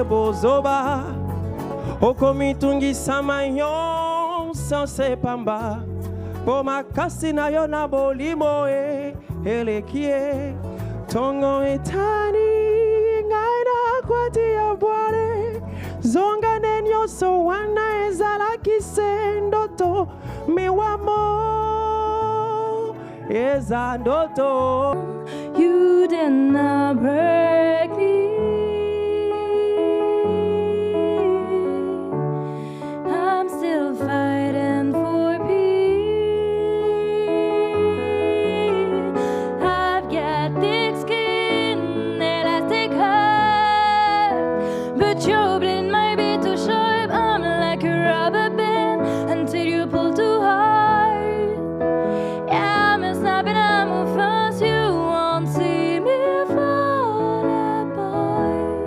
bozoba okomitungi samayon sanse pamba po makasi na yo na bolimo elekie tongo etani ngaina kwati ya bware zonga nenyo so wana ezala kisendoto miwamo ezandoto. You did not break me. I'm still fighting for peace. I've got thick skin, elastic heart, but your blade might be too sharp. I'm like a rubber band until you pull too hard. Yeah, I'm a snap and I'm a fast. You won't see me fall apart,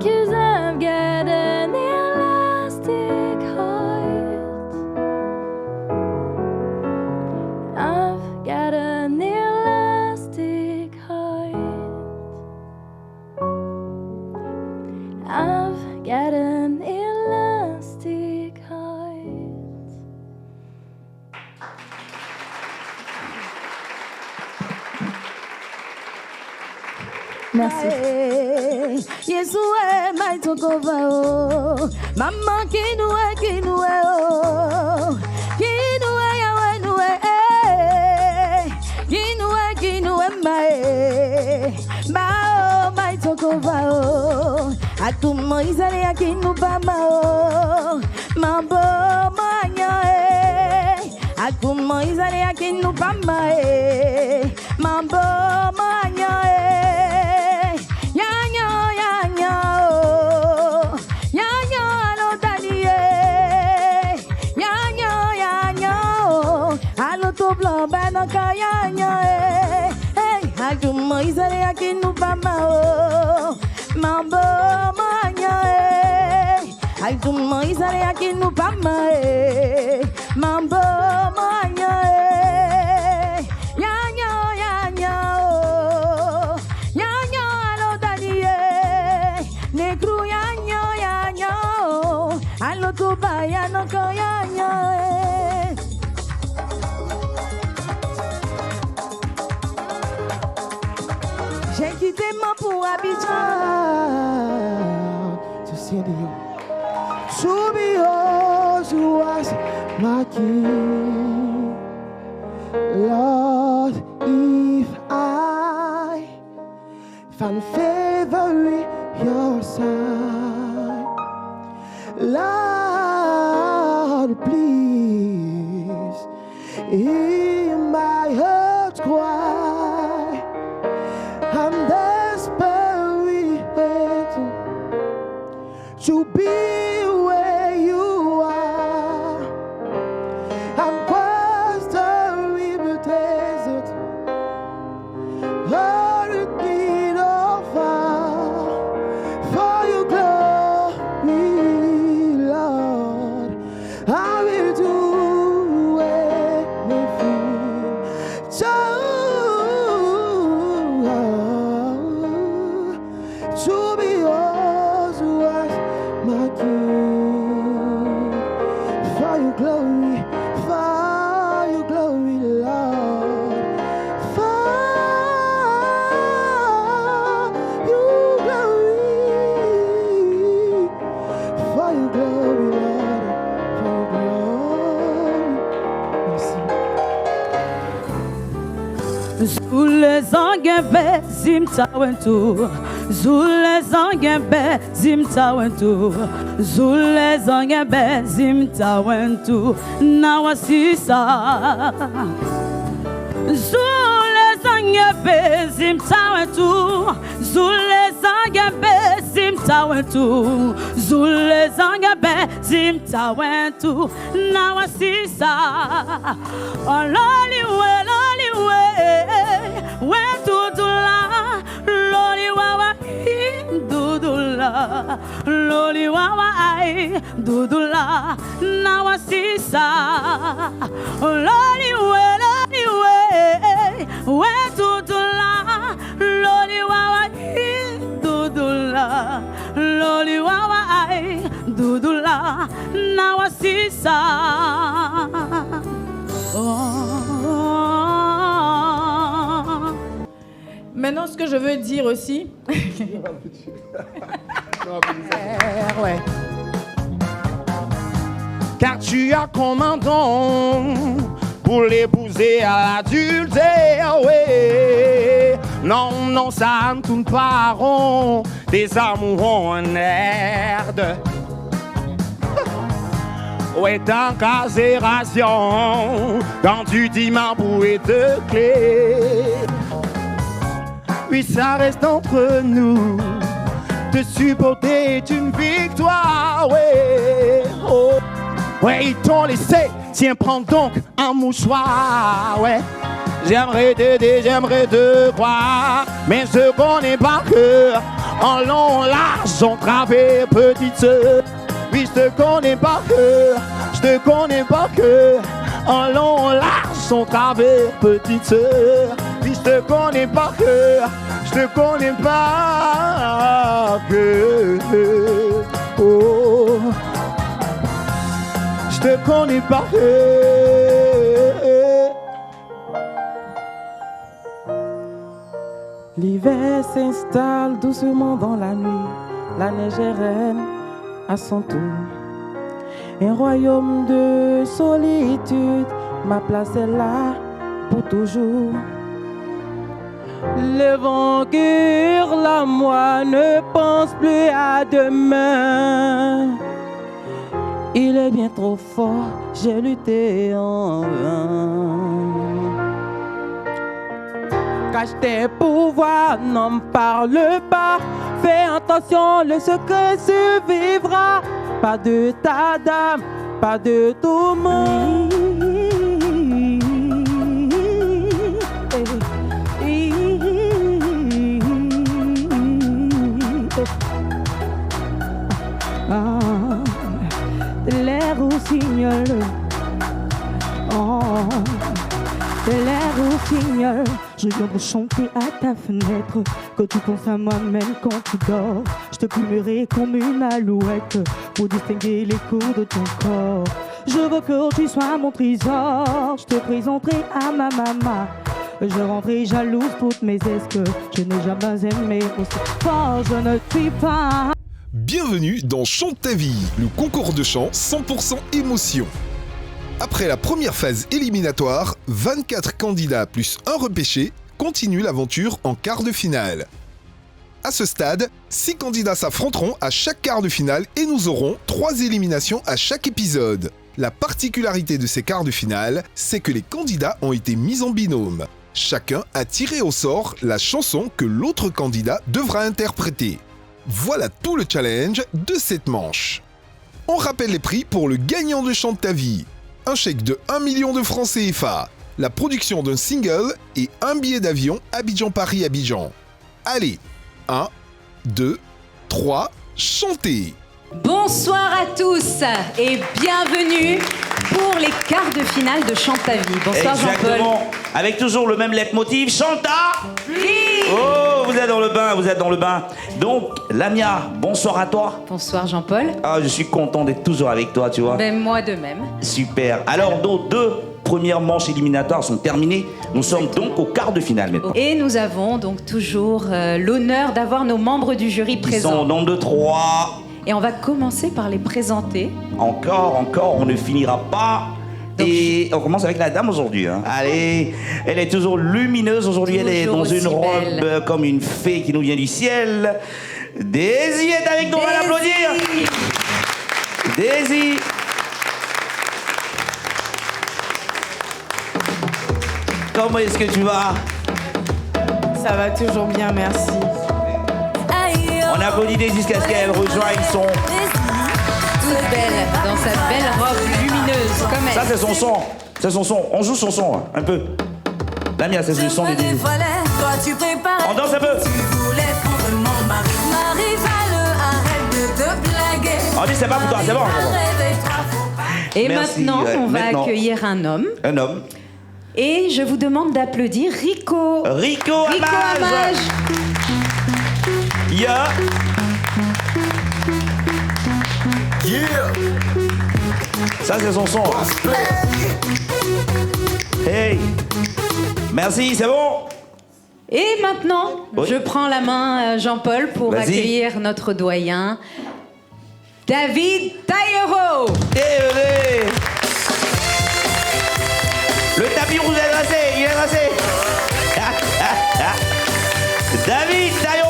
'cause I've got an elastic heart. I've got an elastic heart. I've got an elastic heart. Merci. Yesue mai tokova o mama kinue kinue o kinue ya wenue kinue kinue mai bao mai tokova o atumo izale ya kinu bama o mambo manya atumo izale ya kinu bama mambo manya Moisés aqui no Bamao, mambo manhã, ai tu Moisés aqui no Bamao, mambo manhã, ya alo danie, negro ya alo tu baiano koya. J'ai quitté moi pour Abidjan. To sing to you. To be yours was my king. Lord, if I find favor in your sight, Lord, please hear my heart's cry. I'm desperately waiting to be where you are. I'm across the river desert, hurricane of fire, for your glory, Lord. I will do anything. To be yours was my king. For your glory, Lord. For your glory, Lord. For your glory. Merci. Zule zangembe zimtawentu, zule zangembe zimtawentu, zule zangembe zimtawentu, nawasisa. Zule zangembe zimtawentu, zule zangembe zimtawentu, zule zangembe zimtawentu, nawasisa. Ololiwe, wetudula, loli wawa dudula, loli wawa ai dudula, nawasisa. Ololiwe, wetudula, loli wawa nawasisa. Maintenant, ce que je veux dire aussi. Ouais. Car tu as comme un don pour l'épouser à l'adultère, oui. Non, non, ça ne tourne pas rond, des amours en merde. Ouais, d'incarcération, quand tu dis ma bouée de clé. Oui, ça reste entre nous, te supporter est une victoire, ouais. Oh. Ouais, ils t'ont laissé, tiens, prends donc un mouchoir, ouais. J'aimerais t'aider, j'aimerais te croire, mais je connais pas que en long, large, en travers, petite sœur. Oui, je te connais pas que, je te connais pas que en long, large, en travers, petite sœur. Oui, je te connais pas que, je te connais pas que, oh. Je te connais pas. L'hiver s'installe doucement dans la nuit. La neige est reine à son tour. Un royaume de solitude. Ma place est là pour toujours. Le vent hurle, moi ne pense plus à demain. Il est bien trop fort, j'ai lutté en vain. Cache tes pouvoirs, n'en me parle pas. Fais attention, le secret survivra. Pas de ta dame, pas de tout monde. L'air rossignol, oh, l'air rossignol. Je viens de chanter à ta fenêtre. Quand tu penses à moi-même quand tu dors, je te plumerai comme une alouette pour distinguer l'écho de ton corps. Je veux que tu sois mon trésor. Je te présenterai à ma maman. Je rendrai jalouse toutes mes ex que je n'ai jamais aimé aussi fort. Je ne suis pas. Bienvenue dans Chante ta vie, le concours de chant 100% émotion. Après la première phase éliminatoire, 24 candidats plus un repêché continuent l'aventure en quart de finale. À ce stade, 6 candidats s'affronteront à chaque quart de finale et nous aurons 3 éliminations à chaque épisode. La particularité de ces quarts de finale, c'est que les candidats ont été mis en binôme. Chacun a tiré au sort la chanson que l'autre candidat devra interpréter. Voilà tout le challenge de cette manche. On rappelle les prix pour le gagnant de Chante ta vie. Un chèque de 1 million de francs CFA, la production d'un single et un billet d'avion Abidjan-Paris-Abidjan. Allez, 1, 2, 3, chantez! Bonsoir à tous et bienvenue pour les quarts de finale de Chante ta vie. Bonsoir Jean-Paul. Exactement, avec toujours le même leitmotiv, Chante ta vie. Oh, vous êtes dans le bain, vous êtes dans le bain. Donc, Lamia, bonsoir à toi. Bonsoir Jean-Paul. Ah, je suis content d'être toujours avec toi, tu vois. Ben moi de même. Super. Alors, nos 2 premières manches éliminatoires sont terminées. Nous sommes donc au quart de finale maintenant. Et nous avons donc toujours l'honneur d'avoir nos membres du jury Ils sont présents. au nombre de 3. Et on va commencer par les présenter. Encore, on ne finira pas. Et on commence avec la dame aujourd'hui. Hein. Allez, elle est toujours lumineuse aujourd'hui. Elle est dans une robe comme une fée qui nous vient du ciel. Daisy est avec nous, on va l'applaudir. Daisy. Comment est-ce que tu vas? Ça va toujours bien, merci. On applaudit Daisy jusqu'à ce qu'elle rejoigne son... Toute belle, dans sa belle robe lumineuse, comme elle. Ça, c'est son son. C'est son son. On joue son son, hein, un peu. La mienne, c'est le son des Daisy. On danse un peu. On dit, c'est pas pour toi, c'est bon. Et Merci, maintenant, on va maintenant. accueillir un homme. Un homme. Et je vous demande d'applaudir Rico. Rico Rico Amage. Amage. Yeah. Yeah! Ça, c'est son son. Hey. Merci, c'est bon? Et maintenant, Oui. je prends la main, Jean-Paul, pour Vas-y. accueillir notre doyen, David Taillero. Allez. Le tapis rouge est dressé, il est dressé. David Taillero.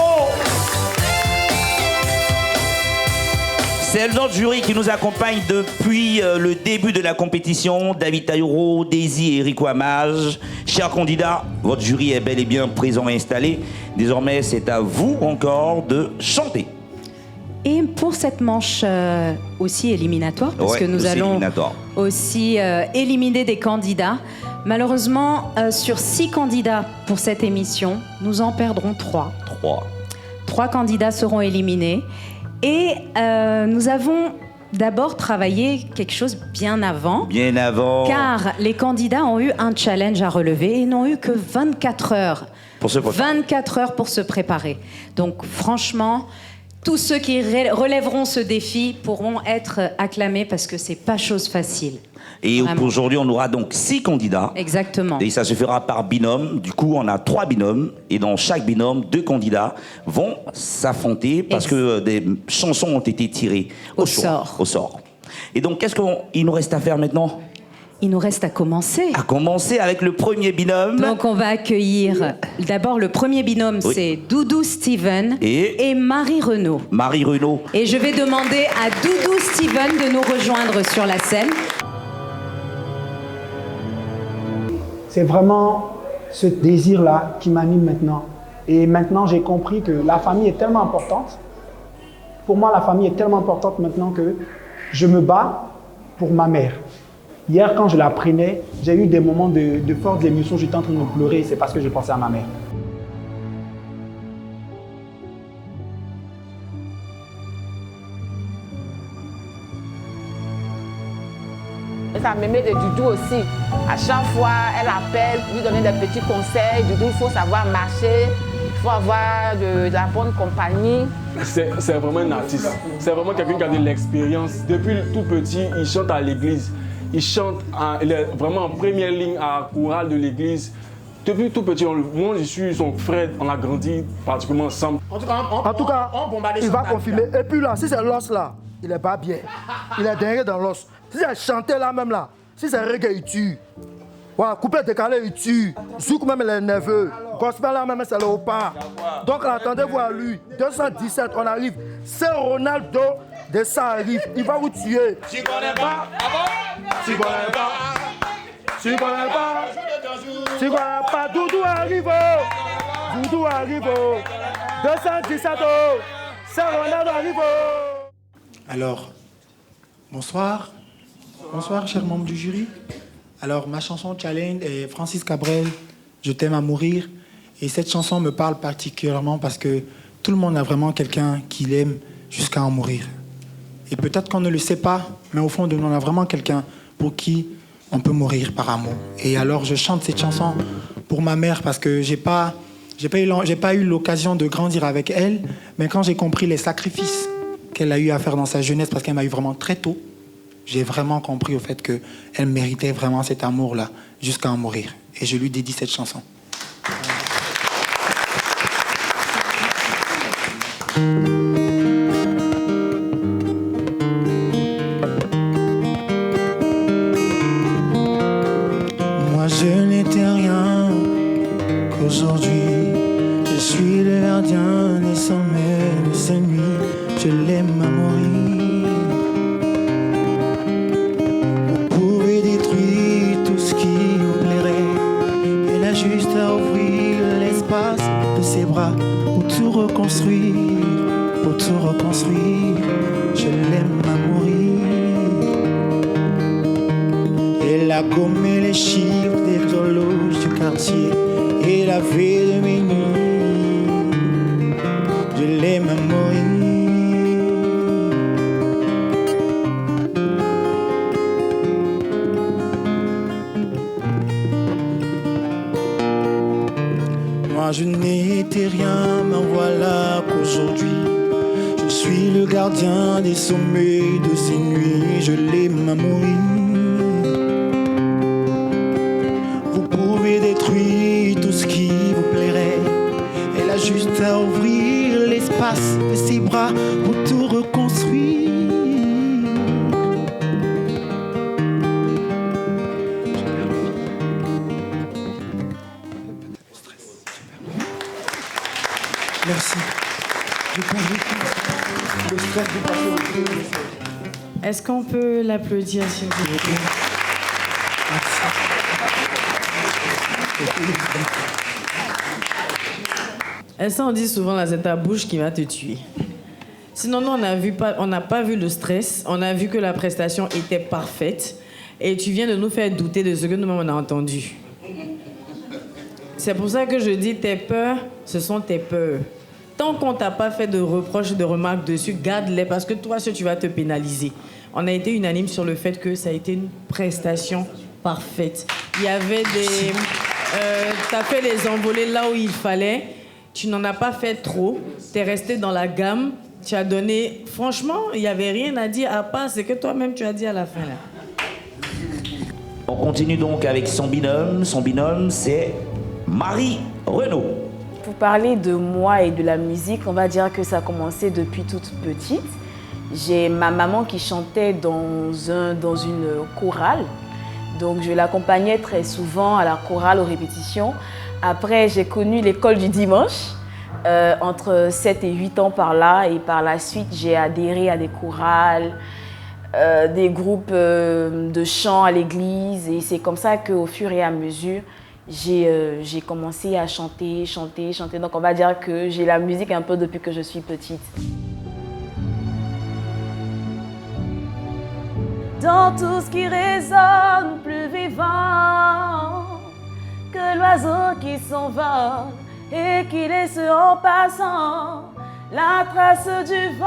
C'est notre jury qui nous accompagne depuis le début de la compétition. David Taillero, Daisy et Eric Amage. Chers candidats, votre jury est bel et bien présent et installé. Désormais, c'est à vous encore de chanter. Et pour cette manche aussi éliminatoire, parce Ouais, que nous aussi allons éliminatoire. aussi éliminer des candidats. Malheureusement, sur 6 candidats pour cette émission, nous en perdrons 3. 3. 3 candidats seront éliminés. Et nous avons d'abord travaillé quelque chose bien avant. Bien avant. Car les candidats ont eu un challenge à relever et n'ont eu que 24 heures. Pour se préparer. 24 heures pour se préparer. Donc franchement, tous ceux qui relèveront ce défi pourront être acclamés parce que c'est pas chose facile. Et Vraiment. aujourd'hui, on aura donc 6 candidats. Exactement. Et ça se fera par binôme. Du coup, on a 3 binômes. Et dans chaque binôme, 2 candidats vont s'affronter parce que des chansons ont été tirées Au sort. Au sort. Et donc, qu'est-ce qu'il nous reste à faire maintenant? Il nous reste à commencer. À commencer avec le premier binôme. Donc on va accueillir d'abord le premier binôme, Oui. c'est Doudou Steven Et Marie Renaud. Marie Renaud. Et je vais demander à Doudou Steven de nous rejoindre sur la scène. C'est vraiment ce désir-là qui m'anime maintenant. Et maintenant, j'ai compris que la famille est tellement importante. Pour moi, la famille est tellement importante maintenant que je me bats pour ma mère. Hier, quand je la prenais, j'ai eu des moments de fortes émotions. J'étais en train de pleurer. C'est parce que je pensais à ma mère. Ça m'aimait de Doudou aussi. À chaque fois, elle appelle, lui donner des petits conseils. Doudou, il faut savoir marcher, il faut avoir de la bonne compagnie. C'est vraiment un artiste. C'est vraiment quelqu'un qui a de l'expérience. Depuis tout petit, il chante à l'église. Il chante, il est vraiment en première ligne à la chorale de l'église. Depuis tout petit, moi je suis son frère, on a grandi pratiquement ensemble. En tout cas, il va confirmer. Et puis là, si c'est l'os là, il est pas bien. Il est derrière dans l'os. Si c'est chanté là même là, si c'est reggae, il tue. Voilà, coupé décalé, il tue. Zouk même, il est nerveux. Gospel là même, c'est le haut-pas. Donc attendez-vous à lui. 217, on arrive. C'est Ronaldo de ça arrive. Il va vous tuer. Tu connais pas? Tu connais pas. Tu connais pas. Tu connais pas. Doudou arrive. Doudou arrive. 217. C'est Ronaldo arrive. Alors, bonsoir. Bonsoir, chers membres du jury. Alors, ma chanson challenge est Francis Cabrel, Je t'aime à mourir. Et cette chanson me parle particulièrement parce que tout le monde a vraiment quelqu'un qu'il aime jusqu'à en mourir. Et peut-être qu'on ne le sait pas, mais au fond de nous, on a vraiment quelqu'un pour qui on peut mourir par amour. Et alors, je chante cette chanson pour ma mère parce que j'ai pas eu l'occasion de grandir avec elle, mais quand j'ai compris les sacrifices qu'elle a eu à faire dans sa jeunesse, parce qu'elle m'a eu vraiment très tôt, j'ai vraiment compris au fait qu'elle méritait vraiment cet amour-là jusqu'à en mourir. Et je lui dédie cette chanson. Moi je n'étais rien qu'aujourd'hui. Je suis le gardien des sommets de ces nuits. Je l'aime à mourir. Vous pouvez détruire tout ce qui vous plairait. Elle a juste à ouvrir l'espace de ses bras pour tout reconstruire. Pour tout reconstruire. Je l'aime à mourir. Elle a gommé les chiffres des horloges du quartier et la veille de minuit. Je l'aime à mourir. Moi je n'étais rien, mais voilà qu'aujourd'hui je Je suis le gardien des sommets de ces nuits, je l'aime à mourir. Vous pouvez détruire tout ce qui vous plairait. Elle a juste à ouvrir l'espace de ses bras pour tout reconstruire. Merci. Le stress du passé. Est-ce qu'on peut l'applaudir, s'il vous plaît? Et ça, on dit souvent, là, c'est ta bouche qui va te tuer. Sinon, nous, on n'a pas vu le stress. On a vu que la prestation était parfaite. Et tu viens de nous faire douter de ce que nous-mêmes, on a entendu. C'est pour ça que je dis, tes peurs, ce sont tes peurs. Tant qu'on t'a pas fait de reproches, de remarques dessus, garde-les parce que toi, tu vas te pénaliser. On a été unanime sur le fait que ça a été une prestation parfaite. Il y avait des... t'as fait les envolées là où il fallait. Tu n'en as pas fait trop. T'es resté dans la gamme. Tu as donné... Franchement, il n'y avait rien à dire à part ce que toi-même tu as dit à la fin, là. On continue donc avec son binôme. Son binôme, c'est Marie Renaud. Pour parler de moi et de la musique, on va dire que ça a commencé depuis toute petite. J'ai ma maman qui chantait dans une chorale. Donc je l'accompagnais très souvent à la chorale aux répétitions. Après, j'ai connu l'école du dimanche, entre 7 et 8 ans par là. Et par la suite, j'ai adhéré à des chorales, des groupes de chant à l'église. Et c'est comme ça qu'au fur et à mesure, j'ai commencé à chanter. Donc on va dire que j'ai la musique un peu depuis que je suis petite. Dans tout ce qui résonne, plus vivant que l'oiseau qui s'envole et qui laisse en passant la trace du vent.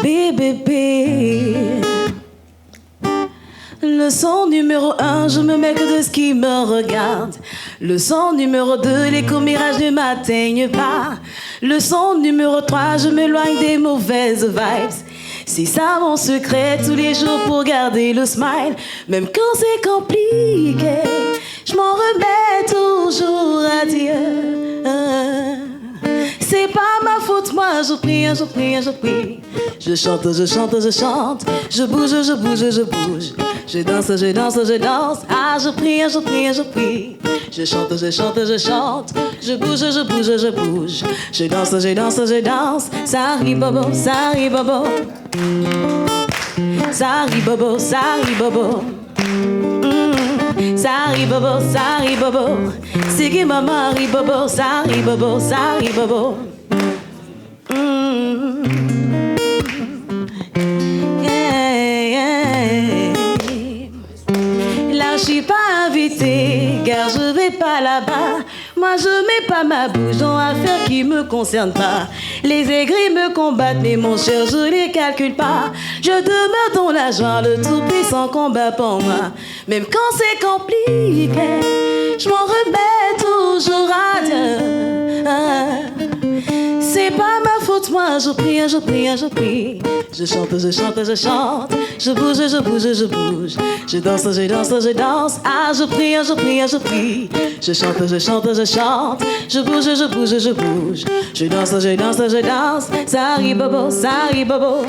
Bébé, leçon numéro 1, je me mêle que de ce qui me regarde. Leçon numéro 2, les commérages ne m'atteignent pas. Leçon numéro 3, je m'éloigne des mauvaises vibes. C'est ça mon secret tous les jours pour garder le smile. Même quand c'est compliqué, je m'en remets toujours à Dieu. C'est pas ma faute, moi je prie. Je chante, je bouge. Je danse, ah je prie. Je chante, je bouge. Je danse, ça arrive bobo. Ça arrive bobo. Ça arrive bobo. C'est qui maman arrive bobo. Ça arrive bobo. Là je suis pas invitée, car je vais pas là-bas. Moi je mets pas ma bouche dans affaires qui me concernent pas. Les aigris me combattent, mais mon cher je les calcule pas. Je demeure dans la joie, le tout-puissant combat pour moi. Même quand c'est compliqué, je m'en remets toujours à Dieu. C'est pas ma faute, moi je prie. Je chante. Je bouge. Je danse. Ah je prie. Je chante. Je bouge. Je danse. Ça arrive bobo.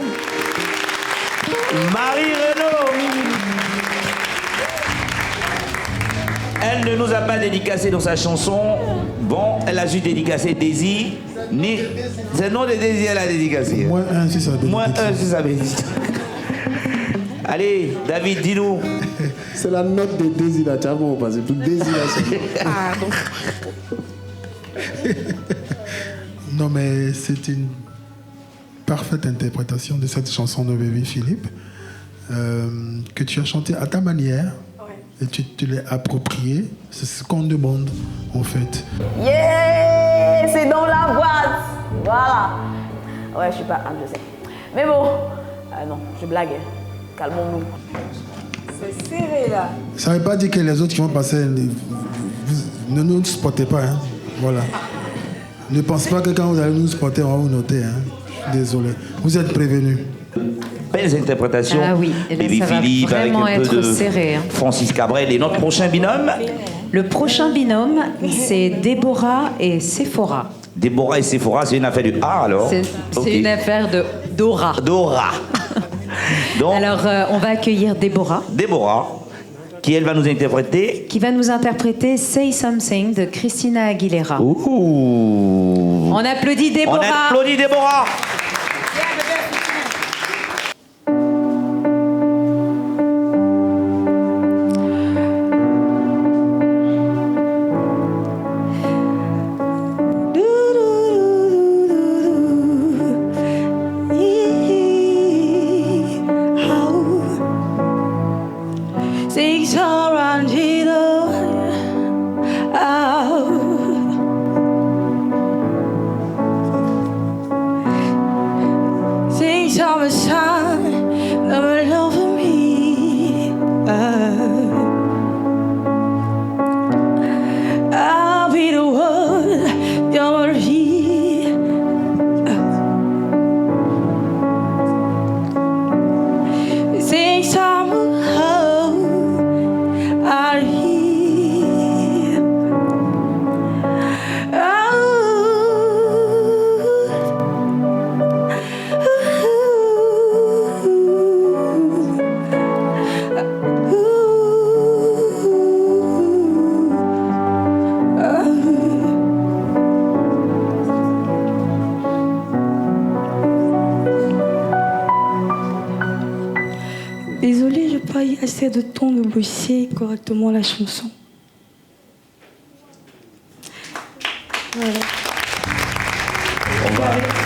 Marie Renaud. Elle ne nous a pas dédicacé dans sa chanson. Bon, elle a juste dédicacé Daisy. C'est le nom de Daisy, elle a dédicacé. Moins 1 si ça bénédiction. Allez, David, dis-nous. C'est la note de Daisy là, tu as bon, parce que tout Daisy là, Non, mais c'est une parfaite interprétation de cette chanson de Bébé Philippe que tu as chantée à ta manière. Et tu l'as appropriée. C'est ce qu'on demande, en fait. Yeah, c'est dans la boîte. Voilà. Ouais, je suis pas je sais. Mais bon, Ah non, je blague. Calmons-nous. C'est serré là. Ça ne veut pas dire que les autres qui vont passer ne nous supportez pas. Hein. Voilà. Ne pensez pas que quand vous allez nous supporter, on va vous noter. Hein. Désolé. Vous êtes prévenus. Belles interprétations. Ah oui, Baby ça va Philippe avec vraiment un peu être de serré. Hein. Francis Cabrel. Et notre prochain binôme? Le prochain binôme, c'est Déborah et Sephora. Déborah et Sephora, c'est une affaire du A alors? C'est une affaire de Dora. Dora. Donc, alors, on va accueillir Déborah. Déborah, qui elle va nous interpréter? Qui va nous interpréter Say Something de Christina Aguilera. Ouh. On applaudit Déborah. On applaudit Déborah. Désolée, je n'ai pas eu assez de temps de bosser correctement la chanson. Voilà.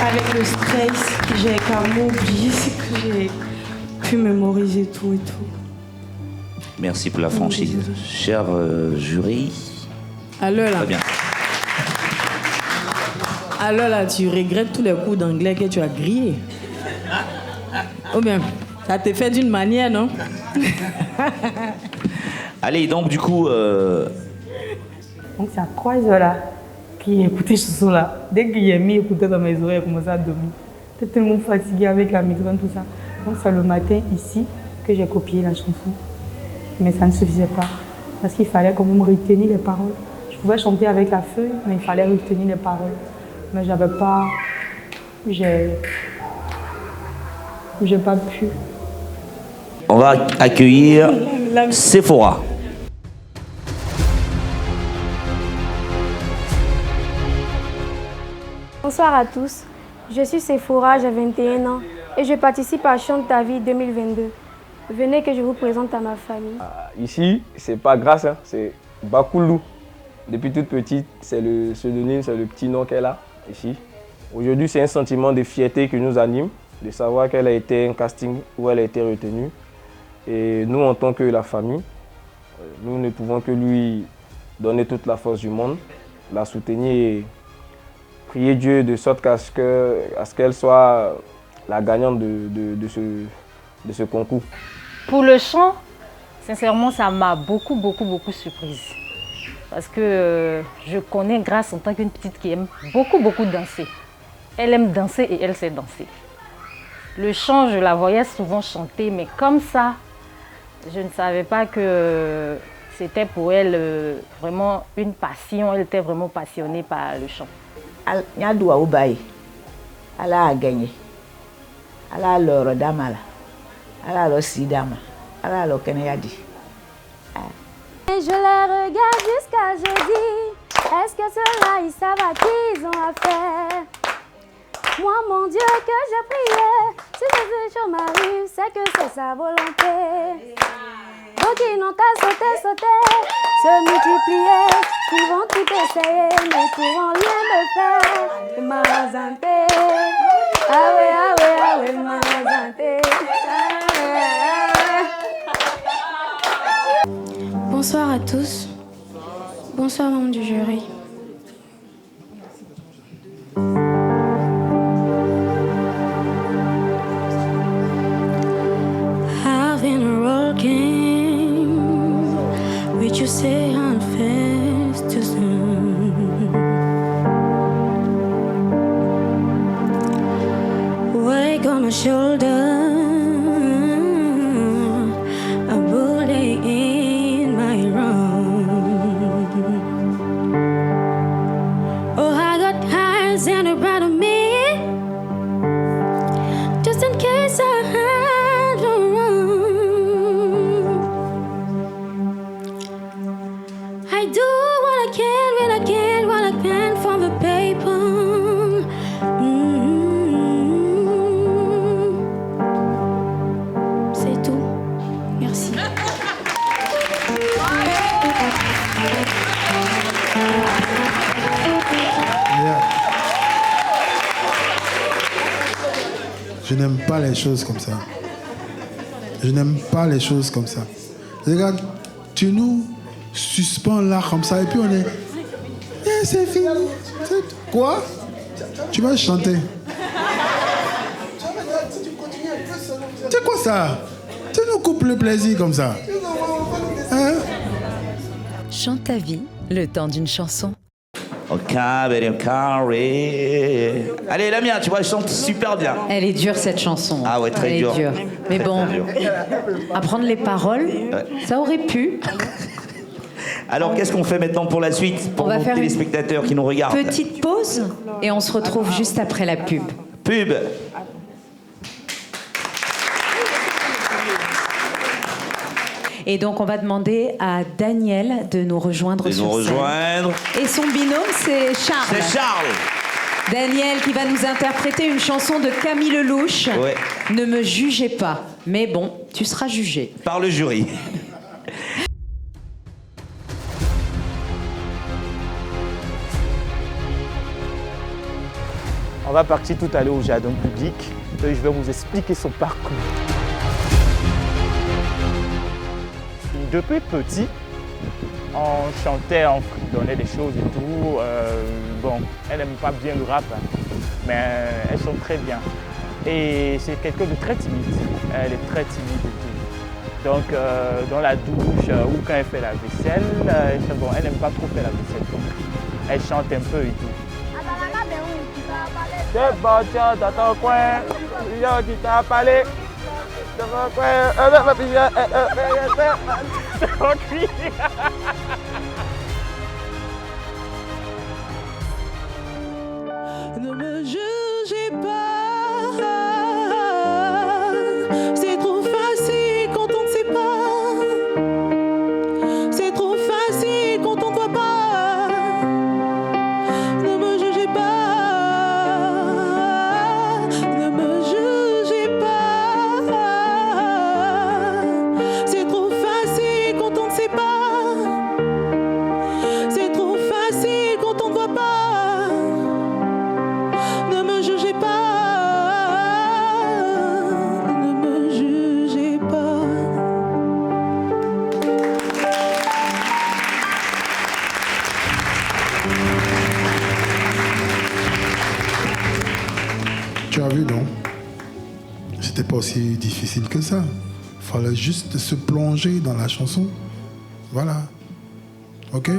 Avec le stress, j'ai carrément oublié ce que j'ai pu mémoriser tout et tout. Merci pour la franchise. Cher jury. Alors là. Très bien. Alors là, tu regrettes tous les cours d'anglais que tu as grillés. Ou bien, ça te fait d'une manière, non? Allez, donc du coup... Donc c'est à 3 heures là qu'il écoutait ce son là. Dès qu'il est mis, écoutait dans mes oreilles, il commençait à dormir. J'étais tellement fatiguée avec la migraine, tout ça. Donc c'est le matin ici que j'ai copié la chanson. Mais ça ne suffisait pas. Parce qu'il fallait quand même retenir les paroles. Je pouvais chanter avec la feuille, mais il fallait retenir les paroles. Mais j'avais pas... J'ai pas pu. On va accueillir Sephora. Bonsoir à tous. Je suis Sephora, j'ai 21 ans et je participe à Chante ta vie 2022. Venez que je vous présente à ma famille. Ici, c'est pas Grasse, hein, c'est Bakoulou. Depuis toute petite, c'est le pseudonyme, c'est le petit nom qu'elle a ici. Aujourd'hui, c'est un sentiment de fierté qui nous anime, de savoir qu'elle a été un casting où elle a été retenue. Et nous, en tant que la famille, nous ne pouvons que lui donner toute la force du monde, la soutenir et prier Dieu de sorte à ce qu'elle soit la gagnante de ce concours. Pour le chant, sincèrement, ça m'a beaucoup surprise. Parce que je connais Grace en tant qu'une petite qui aime beaucoup danser. Elle aime danser et elle sait danser. Le chant, je la voyais souvent chanter, mais comme ça, je ne savais pas que c'était pour elle vraiment une passion. Elle était vraiment passionnée par le chant. Elle a gagné. Elle a l'or d'Amala. Elle a l'or Sidama. Elle a l'or Kenyadi. Et je les regarde jusqu'à jeudi. Est-ce que ceux-là, ils savent à qui ils ont affaire? Moi, mon Dieu, que j'ai prié. Si ce jour m'arrive, c'est que c'est sa volonté. Donc ils n'ont qu'à sauter, se multiplier. Ils vont tout essayer, mais ils pourront rien me faire. Ma santé. Ah ouais, ma santé. Bonsoir à tous. Bonsoir, membres du jury. do what I can when I can, what I can for the paper. C'est tout. Merci. Je n'aime pas les choses comme ça. Je n'aime pas les choses comme ça. Regarde, tu nous suspends là comme ça et puis on est... Eh, c'est fini. Quoi? Tu vas chanter. C'est quoi ça? Tu nous coupes le plaisir comme ça. Hein? Chante ta vie, le temps d'une chanson. Allez, Lamia, tu vois, elle chante super bien. Elle est dure cette chanson. Ah ouais, très dure. Mais Très, bon, très dure. apprendre les paroles, ça aurait pu. Alors, qu'est-ce qu'on fait maintenant pour la suite, pour On va nos faire téléspectateurs qui nous regardent? Petite pause et on se retrouve juste après la pub. Pub. Et donc, on va demander à Daniel de nous rejoindre sur scène. Et son binôme, c'est Charles. C'est Charles. Daniel qui va nous interpréter une chanson de Camille Lelouch. Ouais. Ne me jugez pas. Mais bon, tu seras jugé. Par le jury. On va partir tout à l'heure au jardin public et je vais vous expliquer son parcours. Depuis petit, on chantait, on fredonnait des choses et tout. Bon, elle n'aime pas bien le rap, hein, mais elle chante très bien. Et c'est quelqu'un de très timide. Elle est très timide et tout. Donc, dans la douche ou quand elle fait la vaisselle, bon, elle n'aime pas trop faire la vaisselle. Donc, elle chante un peu et tout. C'est bon, tiens, dans ton coin, yo qui t'a parlé. Dans ton coin, Ne me jugez pas, c'est trop facile quand on ne sait pas. C'est trop facile quand on ne voit pas. Ne me jugez pas, ne me jugez pas. C'est trop facile quand on ne sait pas. C'est trop facile quand on ne voit pas. Ne me jugez pas, ne me jugez pas. Tu as vu, non? C'était pas aussi difficile que ça. Fallait juste se plonger dans la chanson. Voilà. Ok?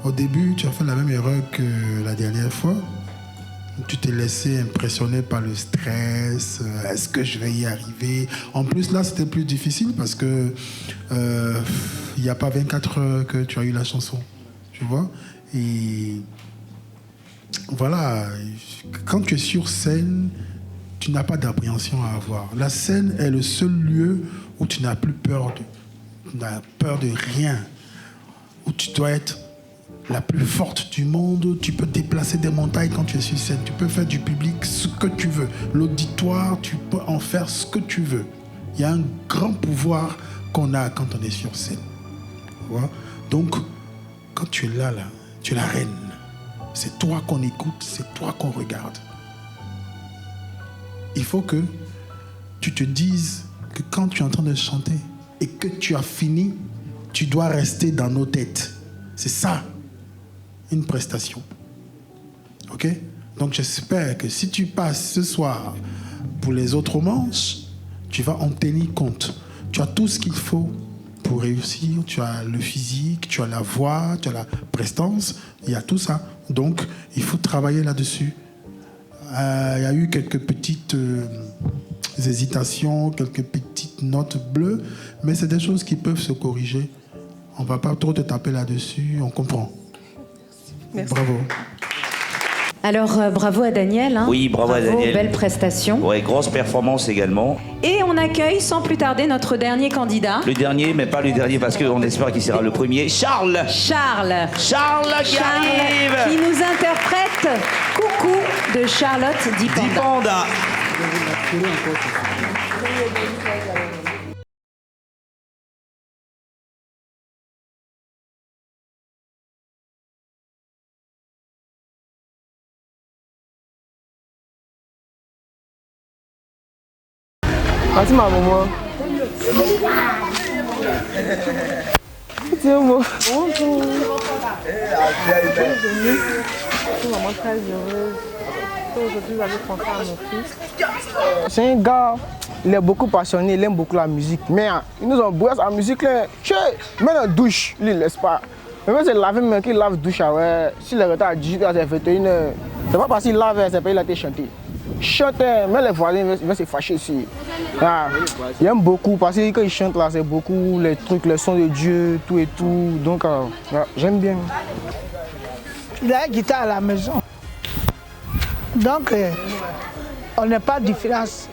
Au début, tu as fait la même erreur que la dernière fois. Tu t'es laissé impressionner par le stress. Est-ce que je vais y arriver? En plus, là, c'était plus difficile parce que il n'y a pas 24 heures que tu as eu la chanson. Tu vois? Et voilà, quand tu es sur scène, tu n'as pas d'appréhension à avoir. La scène est le seul lieu où tu n'as plus peur de rien, où tu dois être la plus forte du monde. Tu peux déplacer des montagnes quand tu es sur scène. Tu peux faire du public ce que tu veux. L'auditoire, tu peux en faire ce que tu veux. Il y a un grand pouvoir qu'on a quand on est sur scène. Tu vois? Donc, quand tu es là, tu es la reine. C'est toi qu'on écoute, c'est toi qu'on regarde. Il faut que tu te dises que quand tu es en train de chanter et que tu as fini, tu dois rester dans nos têtes. C'est ça, une prestation. Ok? Donc j'espère que si tu passes ce soir pour les autres manches, tu vas en tenir compte. Tu as tout ce qu'il faut pour réussir. Tu as le physique, tu as la voix, tu as la prestance. Il y a tout ça. Donc, il faut travailler là-dessus. Il y a eu quelques petites hésitations, quelques petites notes bleues, mais c'est des choses qui peuvent se corriger. On ne va pas trop te taper là-dessus, on comprend. Merci. Bravo. Alors, bravo à Daniel. Hein. Oui, bravo à Daniel. Belle prestation. Ouais, grosse performance également. Et on accueille sans plus tarder notre dernier candidat. Le dernier, mais pas le dernier parce qu'on espère qu'il sera le premier. Charles qui arrive. Qui nous interprète Coucou de Charlotte Dipanda. Vas-y ma maman. Dis-moi. Bonjour. Je suis vraiment très heureuse. Aujourd'hui, vous avez pensé à mon fils. C'est un gars, il est beaucoup passionné, il aime beaucoup la musique. Mais ils nous ont bouillé sa musique là. Même la douche, il ne laisse pas. Mais même c'est laver, mais qu'il lave douche, ouais. S'il est retard à 18h, c'est 21h. C'est pas parce qu'il lave, c'est pas qu'il a été chanté. Chante, mais les voisins vont se fâcher ici. Ah, il aime beaucoup parce que quand il chante là, c'est beaucoup les trucs, les sons de Dieu, tout et tout. Donc, j'aime bien. Il a une guitare à la maison. Donc, on n'est pas différence.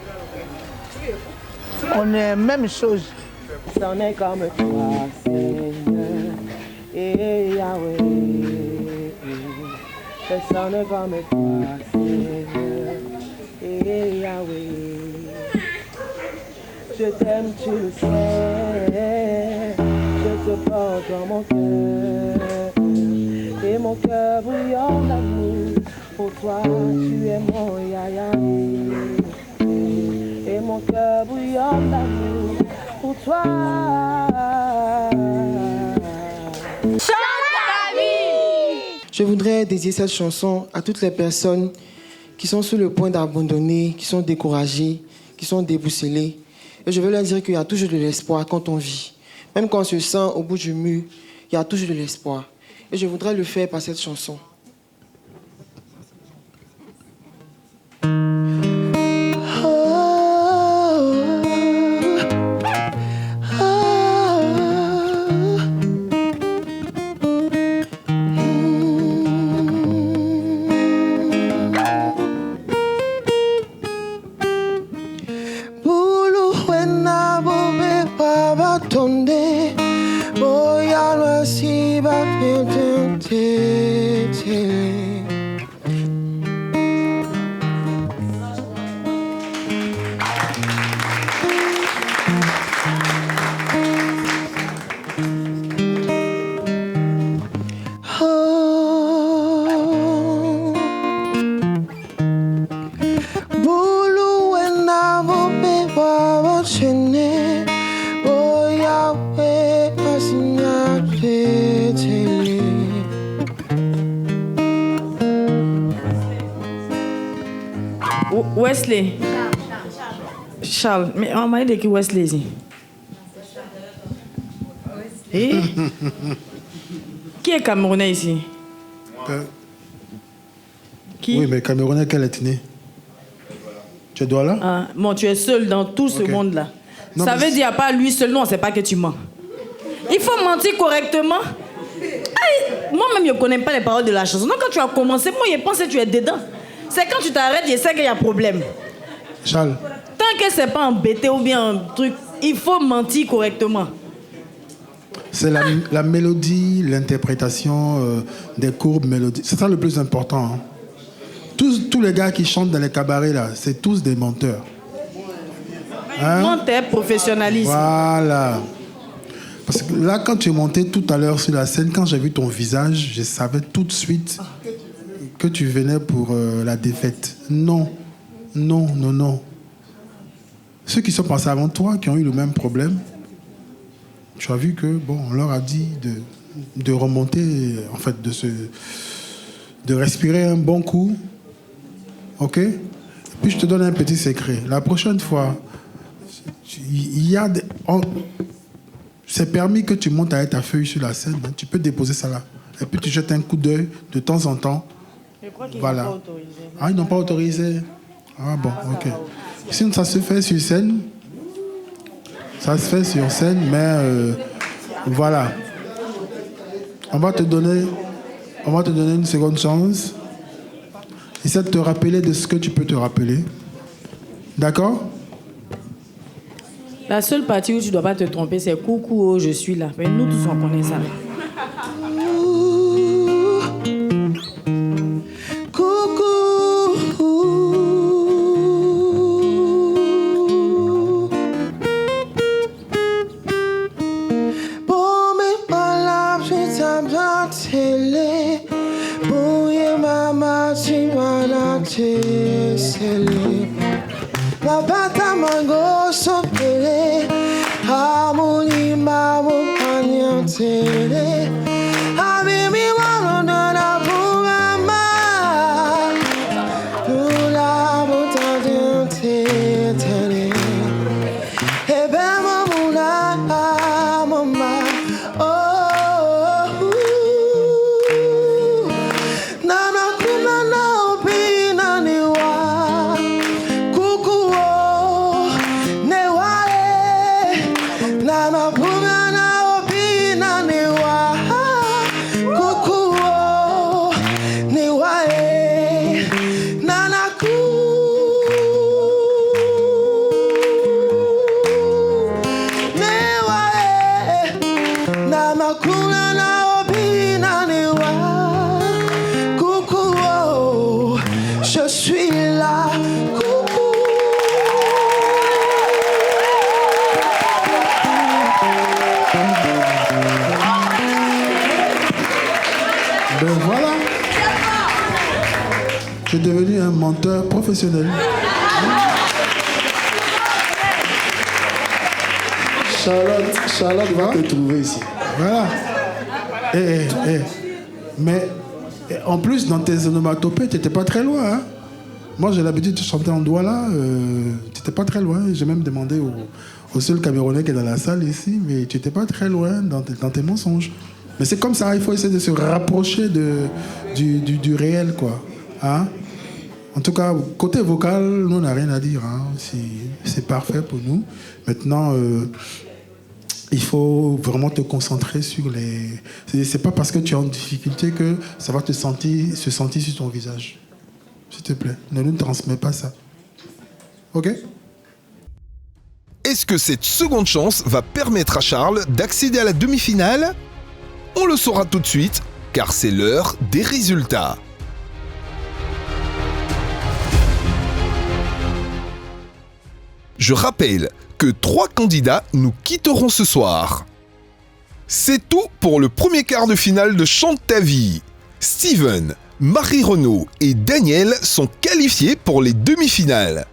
On est même chose. Ça n'est comme toi, Seigneur, et Yahweh. Ça n'est comme toi, Seigneur, et Yahweh. Je t'aime, tu le sais. Je te porte dans mon cœur. Et mon cœur bouillonne d'amour. Pour toi, tu es mon Yahya. Et mon cœur bouillonne d'amour. Pour toi. Chante ta vie! Je voudrais dédier cette chanson à toutes les personnes qui sont sur le point d'abandonner, qui sont découragées, qui sont déboussolées. Et je veux leur dire qu'il y a toujours de l'espoir quand on vit. Même quand on se sent au bout du mur, il y a toujours de l'espoir. Et je voudrais le faire par cette chanson. Wesley. Charles. Mais on m'a dit que Wesley ici. Eh? Qui est Camerounais ici? Qui? Oui, mais Camerounais, quelle ethnie? Tu es Douala? Ah, bon, tu es seul dans tout ce monde-là. Non, ça veut dire à part lui seul, non, on ne sait pas que tu mens. Il faut mentir correctement. Moi-même, je ne connais pas les paroles de la chanson. Donc, quand tu as commencé, moi, je pense que tu es dedans. C'est quand tu t'arrêtes, je sais qu'il y a problème. Charles. Tant que c'est pas embêté ou bien un truc, il faut mentir correctement. C'est la mélodie, l'interprétation des courbes mélodiques. C'est ça le plus important. Hein. Tous les gars qui chantent dans les cabarets, là, c'est tous des menteurs. Hein? Menteur, professionnalisme. Voilà. Parce que là, quand tu es monté tout à l'heure sur la scène, quand j'ai vu ton visage, je savais tout de suite que tu venais pour la défaite. Non. Non, non, non. Ceux qui sont passés avant toi, qui ont eu le même problème, tu as vu que, bon, on leur a dit de remonter, en fait, de respirer un bon coup. OK? Puis je te donne un petit secret. La prochaine fois, c'est permis que tu montes avec ta feuille sur la scène. Hein. Tu peux déposer ça là. Et puis tu jettes un coup d'œil de temps en temps. Je crois qu'ils voilà. n'ont pas autorisé. Ah, ils n'ont pas autorisé. Ah bon, ok. Sinon, ça se fait sur scène. Ça se fait sur scène, mais voilà. On va te donner une seconde chance. Essaie de te rappeler de ce que tu peux te rappeler. D'accord? La seule partie où tu ne dois pas te tromper, c'est coucou, oh, je suis là. Mais nous tous, on connaît ça. La bata mango sopere, harmony mamu panyantele. Habibi walonana bumama, lula butadente tele. Ebe mamuna mama, oh. Nana kuna na opina niwa. Je suis là, coucou. Ben voilà. Tu es devenu un menteur professionnel. Charlotte va te trouver ici. Voilà. Mais en plus, dans tes onomatopées, tu n'étais pas très loin. Hein? Moi, j'ai l'habitude de chanter en Douala. Tu n'étais pas très loin. J'ai même demandé au seul Camerounais qui est dans la salle ici, mais tu n'étais pas très loin dans tes mensonges. Mais c'est comme ça, il faut essayer de se rapprocher du réel, quoi. Hein? En tout cas, côté vocal, nous, on n'a rien à dire. Hein? C'est parfait pour nous. Maintenant, il faut vraiment te concentrer sur les... C'est pas parce que tu es en difficulté que ça va se sentir sur ton visage. S'il te plaît, ne nous transmets pas ça. Ok? Est-ce que cette seconde chance va permettre à Charles d'accéder à la demi-finale? On le saura tout de suite, car c'est l'heure des résultats. Je rappelle que 3 candidats nous quitteront ce soir. C'est tout pour le premier quart de finale de Chante ta vie. Steven, Marie-Renaud et Daniel sont qualifiés pour les demi-finales.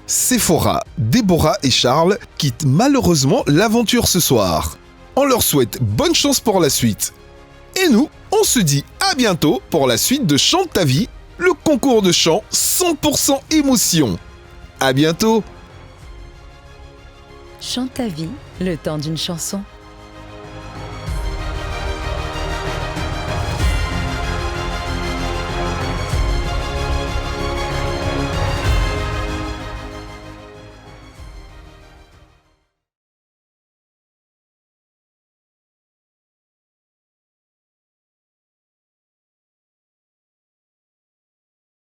Sephora, Déborah et Charles quittent malheureusement l'aventure ce soir. On leur souhaite bonne chance pour la suite. Et nous, on se dit à bientôt pour la suite de Chante ta vie, le concours de chant 100% émotion. À bientôt. Chante ta vie, le temps d'une chanson.